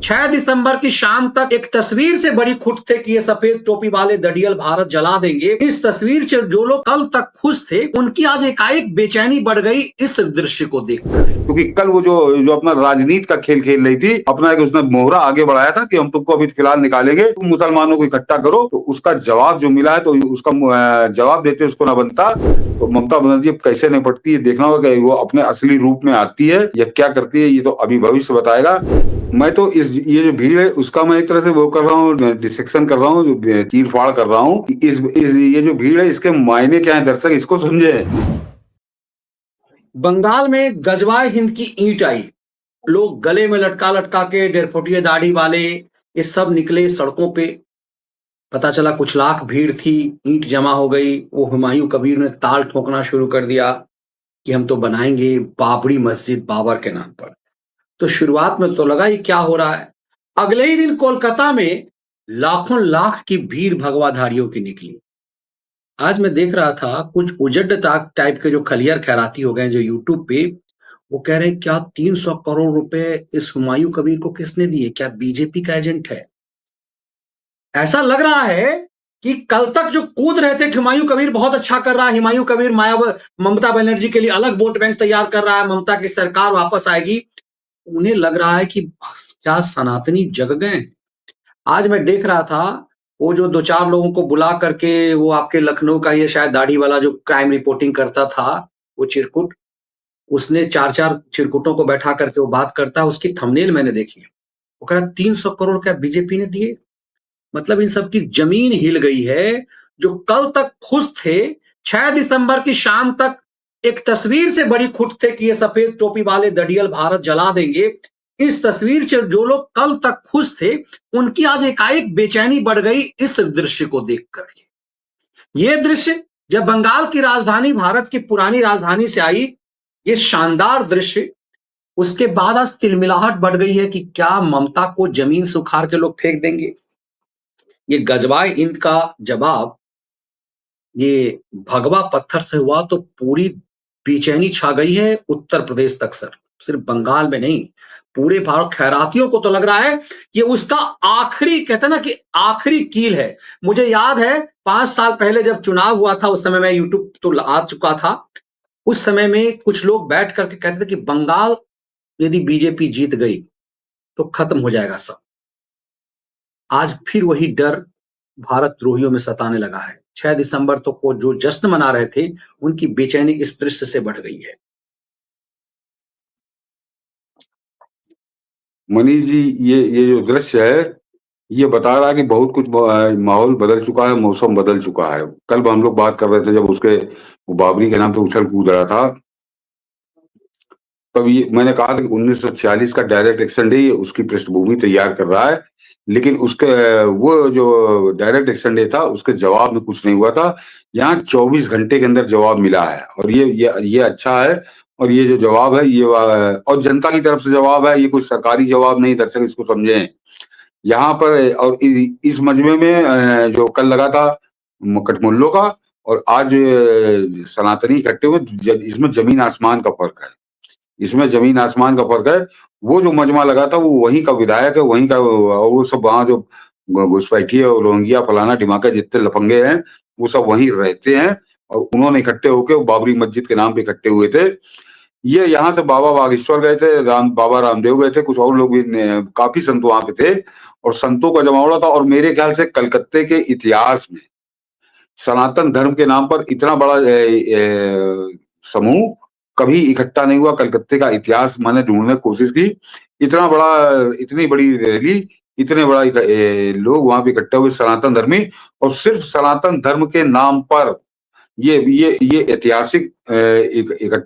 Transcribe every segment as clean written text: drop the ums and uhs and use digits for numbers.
6 दिसंबर की शाम तक एक तस्वीर से बड़ी खुट थे कि ये सफेद टोपी वाले दडियल भारत जला देंगे। इस तस्वीर से जो लोग कल तक खुश थे, उनकी आज एकाएक बेचैनी बढ़ गई इस दृश्य को देखकर। क्योंकि कल वो जो अपना राजनीति का खेल खेल रही थी, अपना एक उसने मोहरा आगे बढ़ाया था कि हम तुमको अभी फिलहाल निकालेंगे, तुम मुसलमानों को इकट्ठा करो। तो उसका जवाब जो मिला है, तो उसका जवाब देते उसको ना बनता। तो ममता बनर्जी अब कैसे निपटती है देखना होगा कि वो अपने असली रूप में आती है या क्या करती है, ये तो अभी भविष्य बताएगा। मैं तो ये जो भीड़ है उसका मैं एक तरह से वो कर रहा हूँ, डिसेक्शन कर रहा हूँ, जो चीर फाड़ कर रहा हूँ। ये जो भीड़ है इसके मायने क्या है, दर्शक इसको समझे। बंगाल में गजवाए हिंद की ईंट आई, लोग गले में लटका लटका के, 1.5 फुटिया दाढ़ी वाले ये सब निकले सड़कों पे। पता चला कुछ लाख भीड़ थी, ईंट जमा हो गई। वो हुमायूं कबीर ने ताल ठोकना शुरू कर दिया कि हम तो बनाएंगे बाबरी मस्जिद बाबर के नाम पर। तो शुरुआत में तो लगा ये क्या हो रहा है। अगले ही दिन कोलकाता में लाखों लाख की भीड़ भगवाधारियों की निकली। आज मैं देख रहा था कुछ उजड़ टाइप के जो खलियर खैराती हो गए जो यूट्यूब पे, वो कह रहे हैं क्या 300 करोड़ रुपए इस हुमायूं कबीर को किसने दिए, क्या बीजेपी का एजेंट है। ऐसा लग रहा है कि कल तक जो कूद रहे थे कि हुमायूं कबीर बहुत अच्छा कर रहा है, हुमायूं कबीर ममता बनर्जी के लिए अलग वोट बैंक तैयार कर रहा है, ममता की सरकार वापस आएगी, उन्हें लग रहा है कि क्या सनातनी जग गए। आज मैं देख रहा था वो जो 2-4 लोगों को बुला करके, वो आपके लखनऊ का ये शायद दाढ़ी वाला जो क्राइम रिपोर्टिंग करता था, वो चिरकुट, उसने 4-4 चिरकुटों को बैठा करके वो बात करता है। उसकी थंबनेल मैंने देखी, वो कह रहा 300 करोड़ क्या बीजेपी ने दिए। मतलब इन सब की जमीन हिल गई है। जो कल तक खुश थे, 6 दिसंबर की शाम तक एक तस्वीर से बड़ी खुट थे कि ये सफेद टोपी वाले दडियल भारत जला देंगे। इस तस्वीर से जो लोग कल तक खुश थे, उनकी आज एकाएक बेचैनी बढ़ गई इस दृश्य को देखकर। ये दृश्य जब बंगाल की राजधानी, भारत की पुरानी राजधानी से आई, ये शानदार दृश्य, उसके बाद आज तिलमिलाहट बढ़ गई है कि क्या ममता को जमीन से उखाड़ के लोग फेंक देंगे। ये गजवाए हिंद का जवाब ये भगवा पत्थर से हुआ तो पूरी बेचैनी छा गई है उत्तर प्रदेश तक सर, सिर्फ बंगाल में नहीं, पूरे भारत। खैरातियों को तो लग रहा है कि उसका आखिरी, कहते ना कि आखिरी कील है। मुझे याद है 5 साल पहले जब चुनाव हुआ था, उस समय मैं यूट्यूब तो आ चुका था। उस समय में कुछ लोग बैठ करके कहते थे कि बंगाल यदि बीजेपी जीत गई तो खत्म हो जाएगा सब। आज फिर वही डर भारत द्रोहियों में सताने लगा है। 6 दिसंबर तो को जो जश्न मना रहे थे, उनकी बेचैनी इस दृश्य से बढ़ गई है। मनीष जी, ये जो दृश्य है ये बता रहा है कि बहुत कुछ माहौल बदल चुका है, मौसम बदल चुका है। कल हम लोग बात कर रहे थे जब उसके वो बाबरी के नाम पे उछल कूद रहा था, तब ये मैंने कहा था कि 1946 का डायरेक्ट एक्शन डे उसकी पृष्ठभूमि तैयार कर रहा है। लेकिन उसके वो जो डायरेक्ट एक्शन डे था उसके जवाब में कुछ नहीं हुआ था। यहाँ 24 घंटे के अंदर जवाब मिला है और ये अच्छा है। और ये जो जवाब है ये और जनता की तरफ से जवाब है, ये कोई सरकारी जवाब नहीं, दर्शक इसको समझें। यहाँ पर और इस मजमे में जो कल लगा था कठमुल्लों का और आज सनातनी इकट्ठे हुए, इसमें जमीन आसमान का फर्क है। इसमें जमीन आसमान का फर्क है। वो जो मजमा लगा था वो वहीं का विधायक है, वहीं का, और वो सब वहाँ जो घुसपैठिए और रोहिंग्या फलाना ढिमाका जितने लफंगे हैं वो सब वहीं रहते हैं। और उन्होंने इकट्ठे होके वो बाबरी मस्जिद के नाम पे इकट्ठे हुए थे। ये यहाँ से बाबा बागेश्वर गए थे, बाबा रामदेव गए थे, कुछ और लोग भी, काफी संत वहां पे थे और संतों का जमावड़ा था। और मेरे ख्याल से कलकत्ते के इतिहास में सनातन धर्म के नाम पर इतना बड़ा समूह कभी इकट्ठा नहीं हुआ। कलकत्ते का इतिहास मैंने ढूंढने की कोशिश की, इतना बड़ा, इतनी बड़ी रैली, इतने बड़ा लोग वहां पे इकट्ठे हुए सनातन धर्मी, और सिर्फ सनातन धर्म के नाम पर ये ऐतिहासिक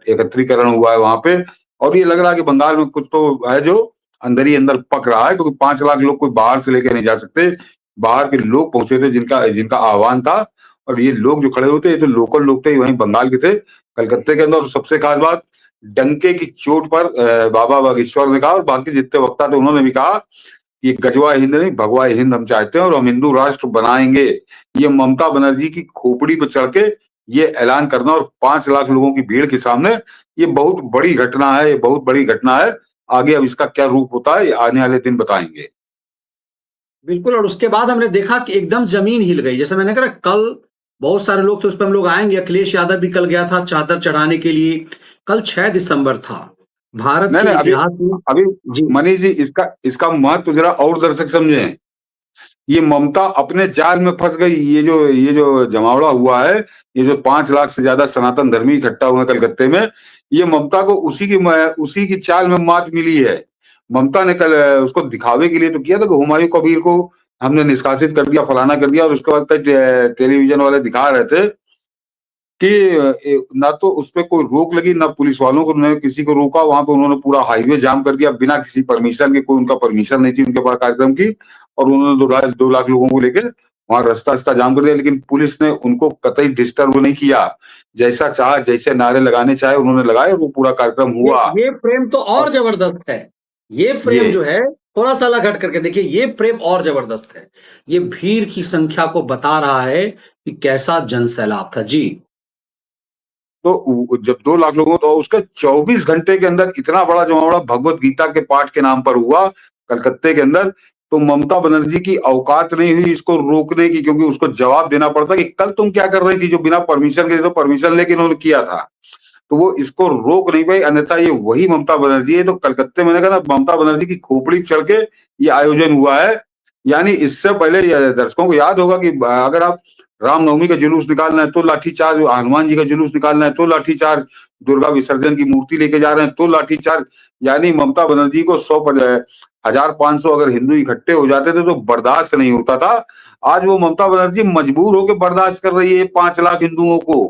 एकत्रीकरण हुआ है वहां पे। और ये लग रहा है कि बंगाल में कुछ तो है जो अंदर ही अंदर पक रहा है, क्योंकि 5 लाख लोग कोई बाहर से लेकर नहीं जा सकते। बाहर के लोग पहुंचे थे जिनका आह्वान था, और ये लोग जो खड़े होते ये तो लोकल लोग थे, वहीं बंगाल के थे, कलकत्ते के अंदर। और सबसे खास बात, डंके की चोट पर बाबा बागेश्वर ने कहा और बाकी जितने वक्ता थे उन्होंने भी कहा, ये गजवा हिंद नहीं भगवा हिंद हम चाहते हैं और हम हिंदू राष्ट्र बनाएंगे। ये ममता बनर्जी की खोपड़ी पर चढ़ के ये ऐलान करना और 5 लाख लोगों की भीड़ के सामने, ये बहुत बड़ी घटना है, ये बहुत बड़ी घटना है। आगे अब इसका क्या रूप होता है, आने वाले दिन बताएंगे। बिल्कुल, और उसके बाद हमने देखा कि एकदम ज़मीन हिल गई। जैसे मैंने कहा ना, कल बहुत सारे लोग थे, उस पे हम लोग आएँगे। अखिलेश यादव भी कल गया था चादर चढ़ाने के लिए। कल 6 दिसंबर था। भारत नहीं के नहीं, अभी इतिहास में अभी जी, मनीष जी, इसका इसका महत्व जरा और दर्शक समझें। ये ममता अपने जाल में फंस गई। ये जो जमावड़ा हुआ है, ये जो 5 लाख से ज्यादा सनातन धर्मी इकट्ठा हुए कलकत्ते में, ये ममता को उसी की चाल में मात मिली है। ममता ने कल उसको दिखावे के लिए तो किया था कि हुमायूं कबीर को हमने निष्कासित कर दिया, फलाना कर दिया, और उसके बाद कई टेलीविजन वाले दिखा रहे थे कि ना तो उसपे कोई रोक लगी, ना पुलिस वालों को ने किसी को रोका। वहां पे उन्होंने पूरा हाईवे जाम कर दिया बिना किसी परमिशन के। कोई उनका परमिशन नहीं थी उनके पास कार्यक्रम की, और उन्होंने 2 लाख लोगों को लेकर वहां रास्ता जाम कर दिया। लेकिन पुलिस ने उनको कतई डिस्टर्ब नहीं किया। जैसा चाहा, जैसे नारे लगाने चाहे उन्होंने लगाए, और वो पूरा कार्यक्रम हुआ। ये फ्रेम तो और और ज़बरदस्त है। ये फ्रेम ये जो है, थोड़ा-सा अलग हट करके देखिए, ये फ्रेम और ज़बरदस्त है। ये भीड़ की संख्या को बता रहा है कि कैसा जनसैलाब था। जी। तो जब 2 लाख लोगों, तो उसके 24 घंटे के अंदर इतना बड़ा जमावड़ा भगवत गीता के पाठ के नाम पर हुआ कलकत्ते के अंदर, तो ममता बनर्जी की औकात नहीं हुई इसको रोकने की, क्योंकि उसको जवाब देना पड़ता कि कल तुम क्या कर रही थी जो बिना परमिशन के, तो परमिशन लेके इन्होंने किया था। तो वो इसको रोक नहीं पाई, अन्यथा ये वही ममता बनर्जी है। तो कलकत्ते मैंने कहा ना, ममता बनर्जी की खोपड़ी चढ़ के ये आयोजन हुआ है। यानी इससे पहले दर्शकों को याद होगा कि अगर आप रामनवमी का जुलूस निकालना है तो लाठीचार्ज, हनुमान जी का जुलूस निकालना है तो लाठीचार्ज, दुर्गा विसर्जन की मूर्ति लेके जा रहे हैं तो लाठीचार्ज। यानी ममता बनर्जी को 1,500 अगर हिंदू इकट्ठे हो जाते थे तो बर्दाश्त नहीं होता था। आज वो ममता बनर्जी मजबूर होकर बर्दाश्त कर रही है 5 लाख हिंदुओं को,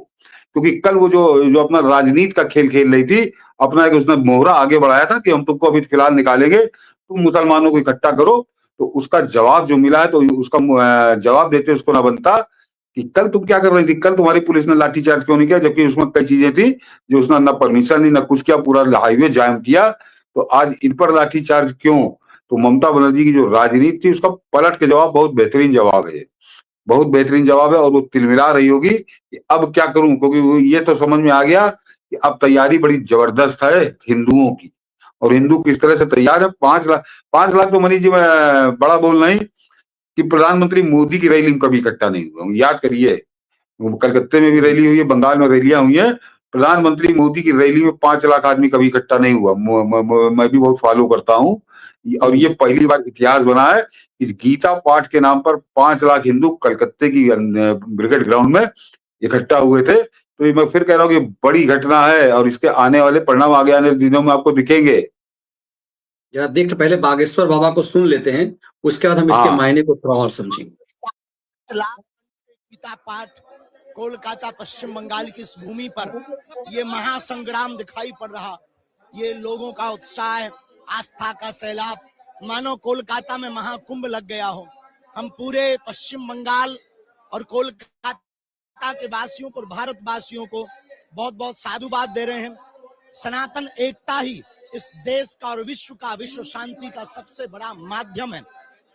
क्योंकि कल वो जो जो अपना राजनीति का खेल खेल रही थी, अपना एक उसने मोहरा आगे बढ़ाया था कि हम तुमको अभी फिलहाल निकालेंगे, तुम मुसलमानों को इकट्ठा करो। तो उसका जवाब जो मिला है, तो उसका जवाब देते उसको ना बनता कि कल तुम क्या कर रही थी, कल तुम्हारी पुलिस ने लाठीचार्ज क्यों नहीं किया, जबकि उसमें कई चीजें थी जो उसने ना परमिशन ली ना कुछ किया, पूरा हाईवे जाम किया। तो आज इन पर लाठीचार्ज क्यों? तो ममता बनर्जी की जो राजनीति थी उसका पलट के जवाब बहुत बेहतरीन जवाब है, बहुत बेहतरीन जवाब है। और वो तिलमिला रही होगी कि अब क्या करूं, क्योंकि ये तो समझ में आ गया कि अब तैयारी बड़ी जबरदस्त है हिंदुओं की। और हिंदू किस तरह से तैयार है। 5 लाख, 5 लाख तो मनीष जी मैं बड़ा बोल नहीं कि प्रधानमंत्री मोदी की रैली में कभी इकट्ठा नहीं हुआ। याद करिए, कलकत्ते में भी रैली हुई है, बंगाल में रैलियां हुई है, प्रधानमंत्री मोदी की रैली में 5 लाख आदमी कभी इकट्ठा नहीं हुआ। मैं भी बहुत फॉलो करता हूँ, और ये पहली बार इतिहास बना है कि गीता पाठ के नाम पर 5 लाख हिंदू कलकत्ते की ब्रिगेड ग्राउंड में इकट्ठा हुए थे। तो ये मैं फिर कह रहा हूँ कि बड़ी घटना है, और इसके आने वाले परिणाम आगे आने वाले दिनों में आपको दिखेंगे। जरा देख पहले बागेश्वर बाबा को सुन लेते हैं, उसके बाद हम इसके हाँ, मायने को थोड़ा और समझेंगे। लाख गीता पाठ कोलकाता पश्चिम बंगाल की इस भूमि पर ये महासंग्राम दिखाई पड़ रहा। ये लोगों का उत्साह, आस्था का सैलाब, मानो कोलकाता में महाकुंभ लग गया हो। हम पूरे पश्चिम बंगाल और कोलकाता के वासियों को, भारतवासियों को बहुत बहुत साधुवाद दे रहे हैं। सनातन एकता ही इस देश का और विश्व का, विश्व शांति का सबसे बड़ा माध्यम है।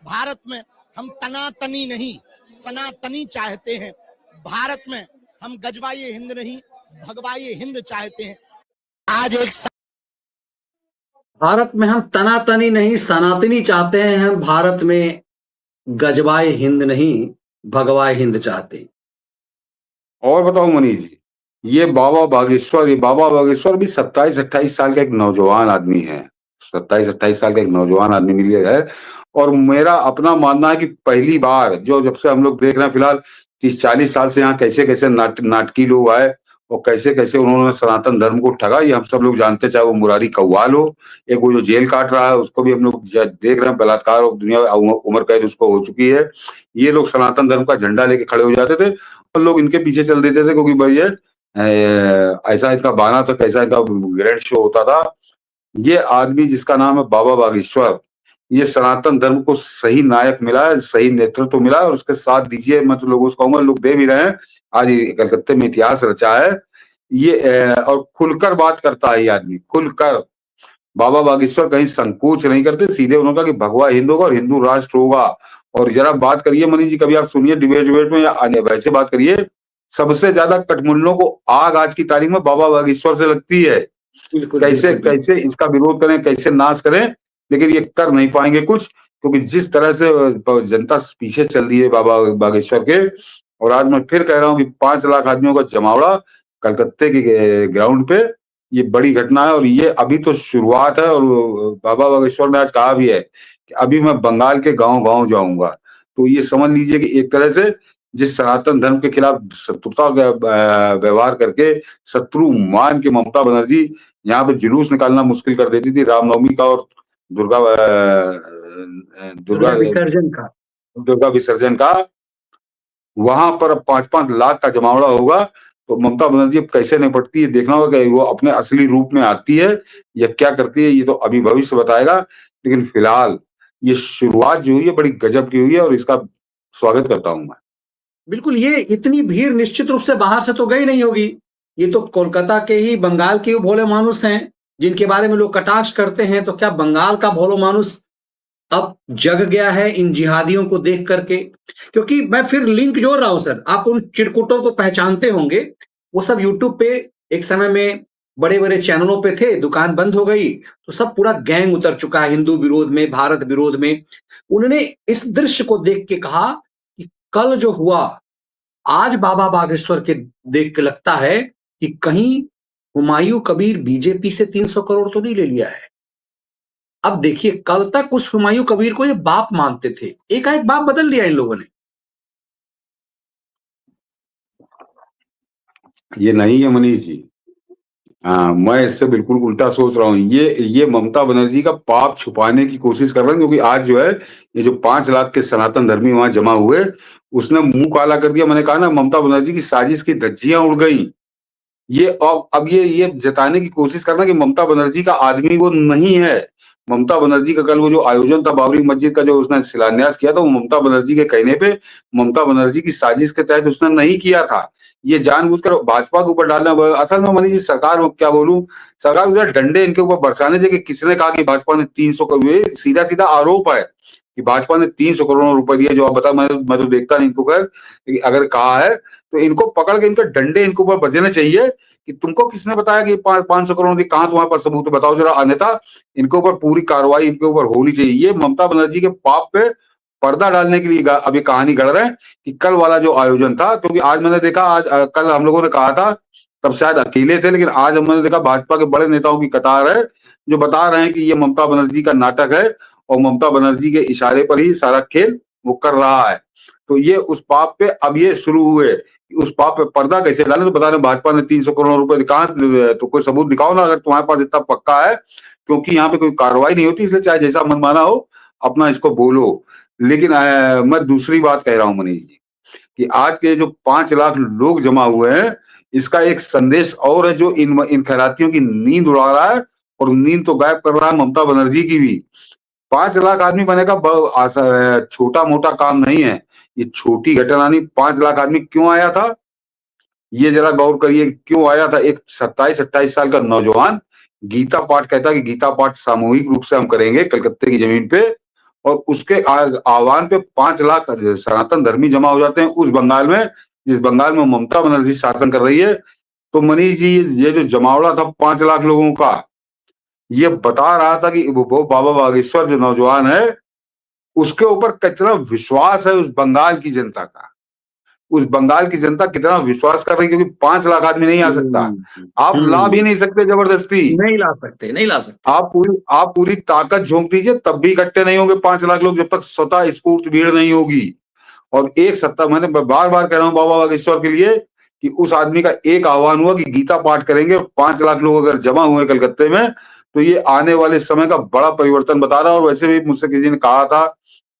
भारत में हम तनातनी नहीं, सनातनी चाहते हैं। भारत में हम गजवाए हिंद नहीं, भगवाए हिंद चाहते हैं। आज एक भारत में हम तनातनी नहीं सनातनी चाहते हैं, हम भारत में गजवाए हिंद नहीं भगवाए हिंद चाहते हैं। और बताओ मनीष जी, ये बाबा बागेश्वर भी 27-28 साल का एक नौजवान आदमी है। 27-28 साल का एक नौजवान आदमी मिल गया है। और मेरा अपना मानना है कि पहली बार जो, जब से हम लोग देख रहे हैं फिलहाल 30-40 साल से यहाँ कैसे कैसे नाटकी लोग आए, और कैसे कैसे उन्होंने सनातन धर्म को ठगा, ये हम सब लोग जानते हैं। चाहे वो मुरारी कव्वाल हो, एक वो जो जेल काट रहा है उसको भी हम लोग देख रहे हैं, बलात्कार और दुनिया उम्र कैद उसको हो चुकी है। ये लोग सनातन धर्म का झंडा लेके खड़े हो जाते थे, और लोग इनके पीछे चल देते थे, क्योंकि भाई ये ऐसा इनका बहाना था, कैसा इनका ग्रैंड शो होता था। ये आदमी जिसका नाम है बाबा बागेश्वर, ये सनातन धर्म को सही नायक मिला है, सही नेतृत्व मिला है, और उसके साथ दीजिए, मैं तो लोगों से कहूंगा, लोग दे भी रहे हैं। आज कलकत्ते में इतिहास रचा है ये। और खुलकर बात करता है ये आदमी, खुलकर। बाबा बागेश्वर कहीं संकोच नहीं करते, सीधे उन्होंने कहा कि भगवा हिंद होगा और हिंदू राष्ट्र होगा। और जरा बात करिए मनीष जी, कभी आप सुनिए डिबेट डिबेट में या वैसे बात करिए, सबसे ज्यादा कटमुल्लों को आग आज की तारीख में बाबा बागेश्वर से लगती है। बिल्कुल, कैसे बिल्कुल, बिल्कुल। कैसे इसका विरोध करें, कैसे नाश करें, लेकिन ये कर नहीं पाएंगे कुछ, क्योंकि जिस तरह से जनता पीछे चल रही है बाबा बागेश्वर के। और आज मैं फिर कह रहा हूँ कि 5 लाख आदमियों का जमावड़ा कलकत्ते के ग्राउंड पे, ये बड़ी घटना है। और ये अभी तो शुरुआत है। और बाबा बागेश्वर ने आज कहा भी है कि अभी मैं बंगाल के गांव-गांव जाऊंगा। तो ये समझ लीजिए कि एक तरह से जिस सनातन धर्म के खिलाफ शत्रुता व्यवहार करके, शत्रु मान के ममता बनर्जी यहाँ पे जुलूस निकालना मुश्किल कर देती थी रामनवमी का और दुर्गा दुर्गा दुर्गा विसर्जन का। दुर्गा विसर्जन का। वहां पर अब 5-5 लाख का जमावड़ा होगा, तो ममता बनर्जी अब कैसे निपटती है देखना होगा कि वो अपने असली रूप में आती है या क्या करती है, ये तो अभी भविष्य बताएगा। लेकिन फिलहाल ये शुरुआत जो हुई है बड़ी गजब की हुई है और इसका स्वागत करता हूं मैं। बिल्कुल, ये इतनी भीड़ निश्चित रूप से बाहर से तो गई नहीं होगी। ये तो कोलकाता के ही, बंगाल के ही भोले मानुस हैं, जिनके बारे में लोग कटाक्ष करते हैं। तो क्या बंगाल का भोला मानुस अब जग गया है इन जिहादियों को देख करके? क्योंकि मैं फिर लिंक जोड़ रहा हूं सर, आप उन चिरकुटों को पहचानते होंगे। वो सब यूट्यूब पे एक समय में बड़े-बड़े चैनलों पे थे, दुकान बंद हो गई, तो सब पूरा गैंग उतर चुका है हिंदू विरोध में, भारत विरोध में। उन्होंने इस दृश्य को देख के कहा कि कल जो हुआ, आज बाबा बागेश्वर के देख के लगता है कि कहीं हुमायूं कबीर बीजेपी से 300 करोड़ तो नहीं ले लिया है। अब देखिए, कल तक उस हुमायूं कबीर को ये बाप मानते थे, एकाएक बाप बदल दिया इन लोगों ने। ये नहीं है मनीष जी। हाँ, मैं इससे बिल्कुल उल्टा सोच रहा हूँ। ये ममता बनर्जी का पाप छुपाने की कोशिश कर रहे हैं, क्योंकि आज जो है ये जो 5 लाख के सनातन धर्मी वहां जमा हुए, उसने मुंह काला कर दिया। मैंने कहा ना, ममता बनर्जी की साजिश की धज्जियां उड़ गई। ये अब ये जताने की कोशिश करना कि ममता बनर्जी का आदमी वो नहीं है। ममता बनर्जी का कल वो जो आयोजन था बाबरी मस्जिद का, जो उसने शिलान्यास किया था, वो ममता बनर्जी के कहने पे, ममता बनर्जी की साजिश के तहत उसने नहीं किया था। ये जानबूझकर भाजपा के ऊपर डालना। असल में मनीष जी, सरकार में क्या बोलूं, सरकार को जरा डंडे इनके ऊपर बरसाने से कि किसने कहा कि भाजपा ने 300 करोड़, सीधा सीधा आरोप है कि भाजपा ने 300 करोड़ रुपए दिए। जो आप बता, मैं तो देखता नहीं इनको, कर अगर कहा है तो इनको पकड़ के इनके डंडे इनके ऊपर बजने चाहिए कि तुमको किसने बताया कि 500 करोड़ की, कहां तुम्हारे पास सबूत है, बताओ जरा। अन्यथा इनके ऊपर पूरी कार्रवाई इनके ऊपर होनी चाहिए। ये ममता बनर्जी के पाप पे पर्दा डालने के लिए अब ये कहानी गढ़ रहे हैं कि कल वाला जो आयोजन था, क्योंकि आज मैंने देखा, आज कल हम लोगों ने कहा था तब शायद अकेले थे, लेकिन आज हमने देखा भाजपा के बड़े नेताओं की कतार है जो बता रहे हैं कि ये ममता बनर्जी का नाटक है और ममता बनर्जी के इशारे पर ही सारा खेल वो कर रहा है। तो ये उस पाप पे अब ये शुरू हुए, उस पाप पे पर्दा कैसे डालें। तो बता रहे भाजपा ने 300 करोड़ रुपए कहा, तो कोई सबूत दिखाओ ना अगर तुम्हारे पास इतना पक्का है, क्योंकि यहाँ पे कोई कार्रवाई नहीं होती, इसलिए चाहे जैसा मनमाना हो अपना इसको बोलो। लेकिन मैं दूसरी बात कह रहा हूँ मनीष जी, कि आज के जो 5 लाख लोग जमा हुए हैं, इसका एक संदेश और है जो इन खैरातियों की नींद उड़ा रहा है, और नींद तो गायब कर रहा है ममता बनर्जी की भी। 5 लाख आदमी बने का छोटा मोटा काम नहीं है, ये छोटी घटना नहीं। 5 लाख आदमी क्यों आया था, ये जरा गौर करिए, क्यों आया था। एक 27-28 साल का नौजवान गीता पाठ कहता कि गीता पाठ सामूहिक रूप से हम करेंगे कलकत्ते की जमीन पे, और उसके आह्वान पे 5 लाख सनातन धर्मी जमा हो जाते हैं उस बंगाल में, जिस बंगाल में ममता बनर्जी शासन कर रही है। तो मनीष जी, ये जो जमावड़ा था 5 लाख लोगों का, ये बता रहा था कि वो बाबा बागेश्वर जो नौजवान है, उसके ऊपर कितना विश्वास है उस बंगाल की जनता का। उस बंगाल की जनता कितना विश्वास कर रही है, क्योंकि 5 लाख आदमी नहीं आ सकता। आप ला भी नहीं सकते जबरदस्ती। नहीं ला सकते, नहीं ला सकते। आप पूरी ताकत झोंक दीजिए, तब भी इकट्ठे नहीं होंगे 5 लाख लोग, जब तक स्वतः स्फूर्त भीड़ नहीं होगी। और एक सत्ता, मैंने बार बार कह रहा हूँ बाबा बागेश्वर के लिए, कि उस आदमी का एक आह्वान हुआ कि गीता पाठ करेंगे, 5 लाख लोग अगर जमा हुए कलकत्ते में, तो ये आने वाले समय का बड़ा परिवर्तन बता रहा है। और वैसे भी मुझसे किसी ने कहा था,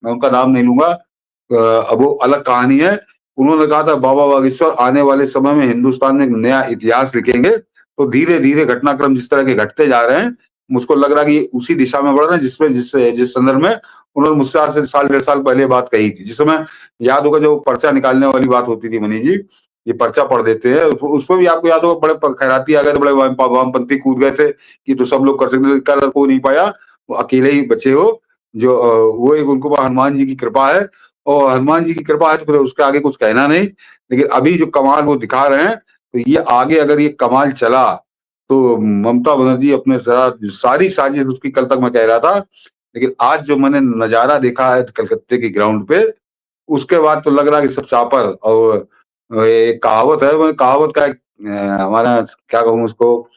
मैं उनका नाम नहीं लूंगा, अब वो अलग कहानी है। उन्होंने कहा था बाबा बागेश्वर आने वाले समय में हिंदुस्तान में एक नया इतिहास लिखेंगे। तो धीरे धीरे घटनाक्रम जिस तरह के घटते जा रहे हैं, मुझको लग रहा है कि उसी दिशा में बढ़ रहे हैं जिसमें जिस संदर्भ में उन्होंने मुझसे आज से साल 1.5 साल पहले बात कही थी। जिस समय याद होगा जो पर्चा निकालने वाली बात होती थी मनीष जी, ये पर्चा पढ़ देते हैं, उस पर भी आपको याद होगा बड़े खैराती आ गए थे, बड़े वामपंथी कूद गए थे कि तो सब लोग कर सकते, कर को नहीं पाया, वो अकेले ही बचे हो। जो वो एक उनको हनुमान जी की कृपा है, और हनुमान जी की कृपा है तो फिर उसके आगे कुछ कहना नहीं। लेकिन अभी जो कमाल वो दिखा रहे हैं, तो ये आगे अगर ये कमाल चला तो ममता बनर्जी अपने सारी साजिश उसकी कल तक मैं कह रहा था, लेकिन आज जो मैंने नजारा देखा है कलकत्ते की ग्राउंड पे, उसके बाद तो लग रहा है कि सब चापर। और एक कहावत है, वो कहावत का हमारा क्या कहूँ उसको,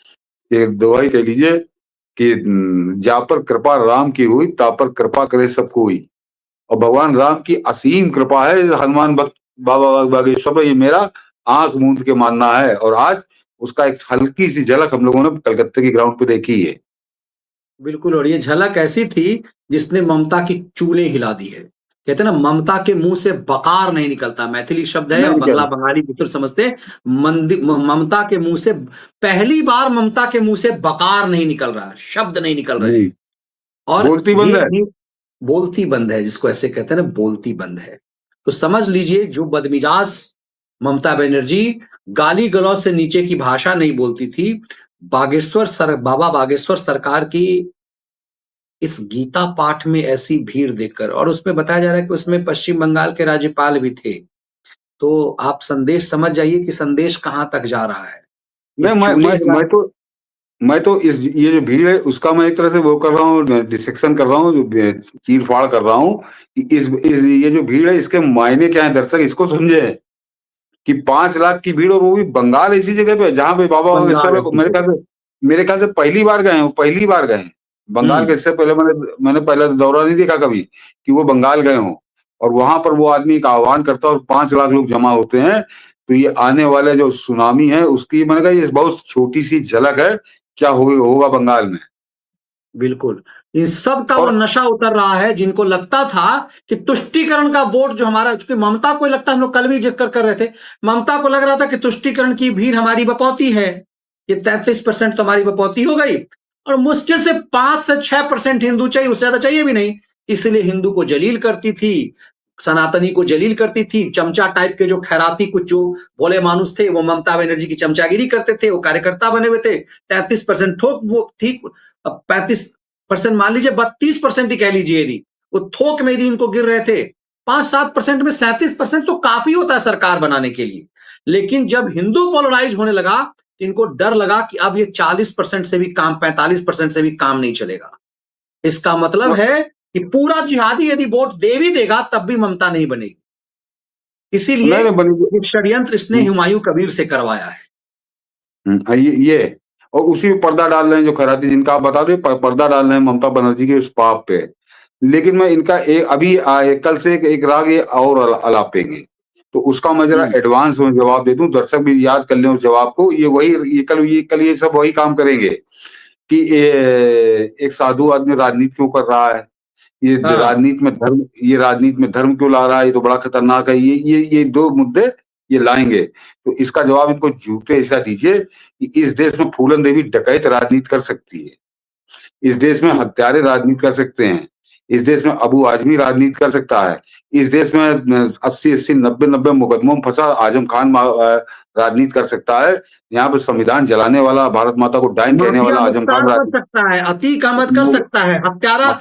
एक दोहा ही कह लीजिए कि जा पर कृपा राम की हुई ता पर कृपा करे सब कोई। और भगवान राम की असीम कृपा है हनुमान भक्त बाबा बागेश्वर में, ये मेरा आंख मूंद के मानना है। और आज उसका एक हल्की सी झलक हम लोगों ने कलकत्ते की ग्राउंड पे देखी है। बिल्कुल, और ये झलक ऐसी थी जिसने ममता की चूलें हिला दी है। कहते हैं ना, ममता के मुंह से बकार नहीं निकलता, मैथिली शब्द है, नहीं बंगला निकल बंगाली बिल्कुल समझते हैं। ममता के मुंह से पहली बार ममता के मुंह से बकार नहीं निकल रहा है, शब्द नहीं निकल रहे नहीं, हैं। और बोलती ये बंद है। भी बोलती बंद है, जिसको ऐसे कहते हैं ना, बोलती बंद है। तो समझ लीजिए, जो बदमिजाज ममता बनर्जी गाली गलौज से नीचे की भाषा नहीं बोलती थी, बाबा बागेश्वर सरकार की इस गीता पाठ में ऐसी भीड़ देखकर, और उसमें बताया जा रहा है कि उसमें पश्चिम बंगाल के राज्यपाल भी थे। तो आप संदेश समझ जाइए कि संदेश कहां तक जा रहा है। ये नहीं, चूल्हे हिला मैं तो इस ये जो भीड़ है उसका मैं एक तरह से वो कर रहा हूँ, डिसेक्शन कर रहा हूँ, जो चीर फाड़ कर रहा हूँ कि इस ये जो भीड़ है इसके मायने क्या है, दर्शक इसको समझे कि 5 लाख की भीड़, और वो भी बंगाल ऐसी जगह पे जहाँ पे बाबा बंगाल बागेश्वर ऐसी मेरे ख्याल जगह। से पहली बार गए हैं, वो पहली बार गए हैं बंगाल के। हुँ, इससे पहले मैंने पहले दौरा नहीं देखा कभी कि वो बंगाल गए हों। और वहां पर वो आदमी का आह्वान करता है और 5 लाख लोग जमा होते हैं। तो ये आने वाले जो सुनामी है उसकी मैंने कहा ये बहुत छोटी सी झलक है, क्या होगा बंगाल में। बिल्कुल। इन सब का वो और नशा उतर रहा है, जिनको लगता था कि तुष्टीकरण का वोट जो हमारा, चूँकि ममता को लगता है, हम लोग कल भी ज़िक्र कर रहे थे, ममता को लग रहा था कि तुष्टीकरण की भीड़ हमारी बपौती है। ये 33% तो हमारी बपौती हो गई, और मुश्किल से 5 से 6% हिंदू चाहिए, उससे ज़्यादा चाहिए भी नहीं। इसलिए हिंदू को जलील करती थी, सनातनी को जलील करती थी। चमचा टाइप के जो खैराती कुछ जो भोले मानुस थे, वो ममता बनर्जी की चमचागिरी करते थे, वो कार्यकर्ता बने हुए थे। 33% ठोक वो थी। अब 35% मान लीजिए, 32% ही कह लीजिए, यदि वो थोक में यदि इनको गिर रहे थे, 5-7% में 37% तो काफी होता है सरकार बनाने के लिए। लेकिन जब हिंदू पोलराइज होने लगा, तो इनको डर लगा कि अब ये 40% से भी काम, 45% से भी काम नहीं चलेगा। इसका मतलब है कि पूरा जिहादी यदि वोट दे भी देगा, तब भी ममता नहीं बनेगी। इसीलिए नहीं बनी। ये षड्यंत्र इसने हुमायूं कबीर से करवाया है। ये और उसी पे पर्दा डाल रहे हैं जो खराती, जिनका आप बता दो पर्दा डाल रहे हैं ममता बनर्जी के उस पाप पे। लेकिन मैं इनका अभी कल से एक राग ये और अलापेंगे, तो उसका मैं जरा हम्म, एडवांस में जवाब दे दूं, दर्शक भी याद कर लें उस जवाब को। ये कल ये सब वही काम करेंगे कि एक साधु आदमी राजनीति क्यों कर रहा है, हाँ, ये राजनीति में धर्म क्यों ला रहा है, ये तो बड़ा खतरनाक है। ये 2 मुद्दे ये लाएंगे। तो इसका जवाब इनको जूते ऐसा दीजिए कि इस देश में फूलन देवी डकैत राजनीति कर सकती है, इस देश में हत्यारे राजनीति कर सकते हैं, इस देश में अबू आजमी राजनीति कर सकता है, इस देश में 80-80, 90-90 मुकदमों में फंसा आजम खान राजनीति कर सकता है। यहाँ पे संविधान जलाने वाला, भारत माता को डायन कहने माफिया वाला आजम खान मुख्तार कर सकता है, अतीक अहमद कर सकता है, हत्यारा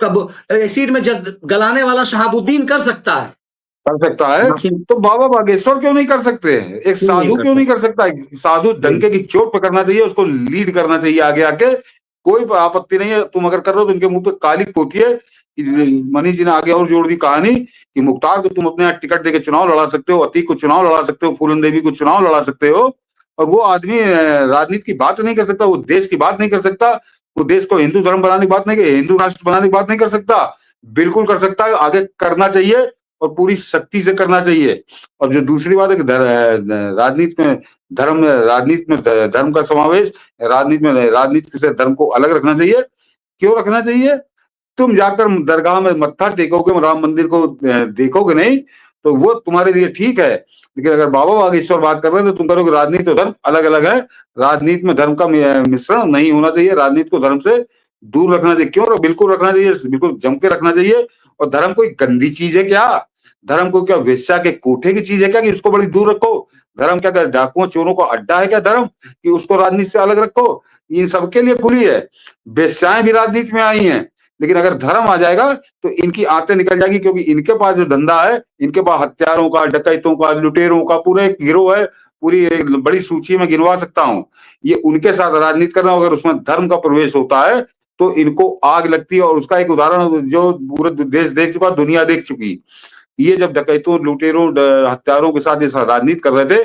कब एसिड में गलाने वाला शहाबुद्दीन कर सकता है। कर सकता है। बाकी तो बाबा बागेश्वर क्यों नहीं कर सकते हैं, एक क्यों नहीं साधु कर क्यों नहीं सकता। कर सकता, साधु डंके की चोट पकड़ना चाहिए, उसको लीड करना चाहिए आगे आके। कोई आपत्ति नहीं है, तुम अगर कर रहे हो तो उनके मुंह पे काली पोती है। मनीष जी ने आगे और जोड़ दी कहानी कि मुख्तार को तुम अपने यहाँ टिकट देके चुनाव लड़ा सकते हो, अतीक को चुनाव लड़ा सकते हो, फूलन देवी को चुनाव लड़ा सकते हो, और वो आदमी राजनीति की बात नहीं कर सकता, वो देश की बात नहीं कर सकता, वो देश को हिंदू धर्म बनाने की बात नहीं, हिंदू राष्ट्र बनाने की बात नहीं कर सकता। बिल्कुल कर सकता है, आगे करना चाहिए और पूरी शक्ति से करना चाहिए। और जो दूसरी बात है कि राजनीति में धर्म का समावेश, राजनीति से धर्म को अलग रखना चाहिए। क्यों रखना चाहिए? तुम जाकर दरगाह में मत्था टेकोगे, राम मंदिर को देखोगे नहीं, तो वो तुम्हारे लिए ठीक है। लेकिन अगर बाबा बागेश्वर बात कर रहे हैं तो तुम करोगे राजनीति और धर्म अलग अलग है। राजनीति में धर्म का मिश्रण नहीं होना चाहिए, राजनीति को धर्म से दूर रखना चाहिए। क्यों? बिल्कुल रखना चाहिए, बिल्कुल जम के रखना चाहिए। और धर्म कोई गंदी चीज है क्या? धर्म को क्या वेश्या के कोठे की चीज है क्या कि उसको बड़ी दूर रखो? धर्म क्या डाकुओं चोरों का अड्डा है क्या धर्म कि उसको राजनीति से अलग रखो? इन सबके लिए खुली है। वेश्याएं भी राजनीति में आई हैं, लेकिन अगर धर्म आ जाएगा तो इनकी आंतें निकल जाएगी, क्योंकि इनके पास जो धंधा है, इनके पास हत्यारों का, डकैतों का, लुटेरों का पूरा एक गिरोह है, पूरी एक बड़ी सूची में गिनवा सकता हूँ। ये उनके साथ राजनीति करना, अगर उसमें धर्म का प्रवेश होता है तो इनको आग लगती है। और उसका एक उदाहरण जो पूरा देश देख चुका, दुनिया देख चुकी। ये जब डकैतों, लुटेरों, हत्यारों के साथ ये राजनीति कर रहे थे,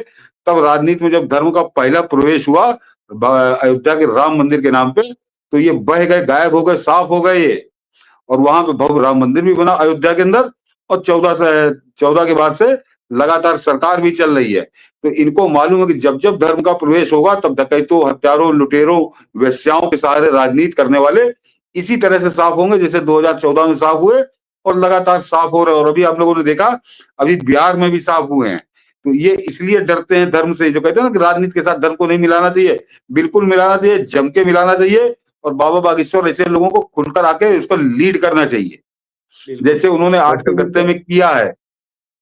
तब राजनीति में जब धर्म का पहला प्रवेश हुआ अयोध्या के राम मंदिर के नाम पे, तो ये बह गए, गायब हो गए, साफ हो गए ये। और वहां पे भव्य राम मंदिर भी बना अयोध्या के अंदर, और 14 के बाद से लगातार सरकार भी चल रही है। तो इनको मालूम है कि जब जब धर्म का प्रवेश होगा, तब डकैतों, हत्यारों, लुटेरों, वेश्याओं के सहारे राजनीति करने वाले इसी तरह से साफ होंगे जैसे 2014 में साफ हुए, और लगातार साफ हो रहे। और अभी आप लोगों ने देखा, अभी बिहार में भी साफ हुए हैं। तो ये इसलिए डरते हैं धर्म से, जो कहते हैं ना कि राजनीति के साथ धर्म को नहीं मिलाना चाहिए, बिल्कुल मिलाना चाहिए, जम के मिलाना चाहिए। और बाबा बागेश्वर ऐसे लोगों को खुलकर आके उसको लीड करना चाहिए, जैसे उन्होंने आजकल गत्ते में किया है।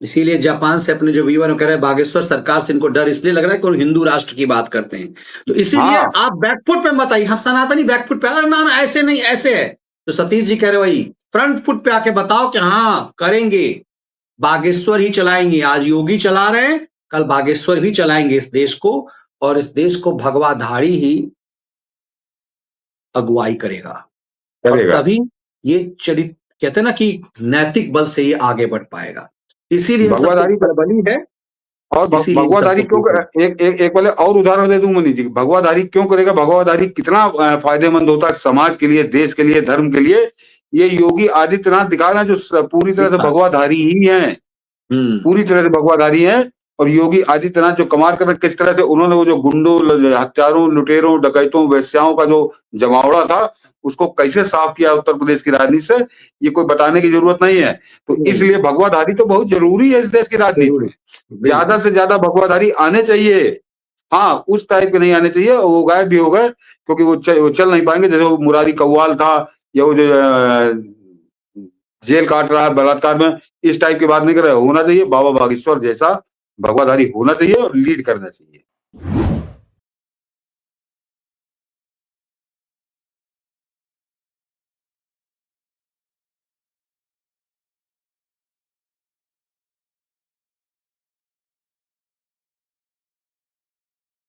इसीलिए जापान से अपने जो व्यूअर कह रहे हैं, बागेश्वर सरकार से इनको डर इसलिए लग रहा है कि वो हिंदू राष्ट्र की बात करते हैं। तो इसीलिए हाँ। आप बैकफुट पे मत आइए, हम सनातनी बैकफुट पे, अरे ना ना ऐसे नहीं ऐसे है। तो सतीश जी कह रहे वही फ्रंट फुट पे आके बताओ कि हाँ करेंगे, बागेश्वर ही चलाएंगे। आज योगी चला रहे हैं, कल बागेश्वर भी चलाएंगे इस देश को, और इस देश को भगवाधारी ही अगुवाई करेगा। और तभी ये चरित्र, कहते हैं ना कि नैतिक बल से ये आगे बढ़ पाएगा। इसीलिए भगवाधारी खलबली है। और भगवाधारी क्यों एक वाले और उदाहरण दे दूं मनीष जी, भगवाधारी क्यों करेगा? भगवाधारी कितना फायदेमंद होता है समाज के लिए, देश के लिए, धर्म के लिए। ये योगी आदित्यनाथ दिखा रहे हैं, जो पूरी तरह से भगवाधारी ही है, पूरी तरह से भगवाधारी है। और योगी आदित्यनाथ जो कमाल कर रहे, किस तरह से उन्होंने वो जो गुंडों, हत्यारों, लुटेरों, डकैतों, वेश्याओं का जो जमावड़ा था, उसको कैसे साफ किया उत्तर प्रदेश की राजनीति से, ये कोई बताने की जरूरत नहीं है। तो इसलिए भगवाधारी तो बहुत जरूरी है इस देश की राजनीति में। ज्यादा से ज्यादा भगवाधारी आने चाहिए। हाँ, उस टाइप के नहीं आने चाहिए, वो गायब भी हो गए क्योंकि वो चल नहीं पाएंगे। जैसे वो मुरारी कव्वाल था, या वो जो जेल काट रहा है बलात्कार में, इस टाइप की बात नहीं कर रहे। होना चाहिए बाबा बागेश्वर जैसा भगवाधारी होना चाहिए और लीड करना चाहिए।